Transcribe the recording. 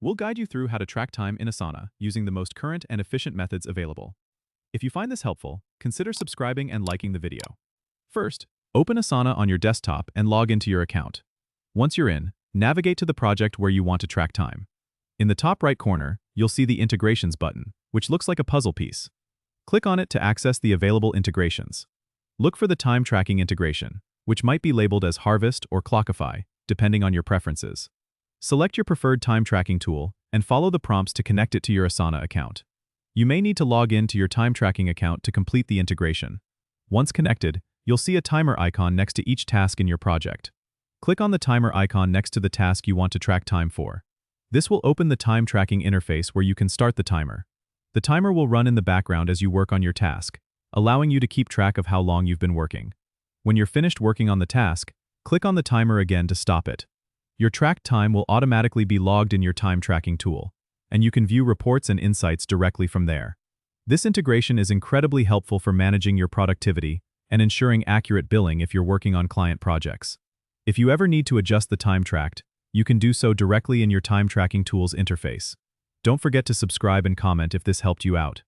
We'll guide you through how to track time in Asana using the most current and efficient methods available. If you find this helpful, consider subscribing and liking the video. First, open Asana on your desktop and log into your account. Once you're in, navigate to the project where you want to track time. In the top right corner, you'll see the Integrations button, which looks like a puzzle piece. Click on it to access the available integrations. Look for the time tracking integration, which might be labeled as Harvest or Clockify, depending on your preferences. Select your preferred time tracking tool and follow the prompts to connect it to your Asana account. You may need to log in to your time tracking account to complete the integration. Once connected, you'll see a timer icon next to each task in your project. Click on the timer icon next to the task you want to track time for. This will open the time tracking interface where you can start the timer. The timer will run in the background as you work on your task, allowing you to keep track of how long you've been working. When you're finished working on the task, click on the timer again to stop it. Your tracked time will automatically be logged in your time tracking tool, and you can view reports and insights directly from there. This integration is incredibly helpful for managing your productivity and ensuring accurate billing if you're working on client projects. If you ever need to adjust the time tracked, you can do so directly in your time tracking tool's interface. Don't forget to subscribe and comment if this helped you out.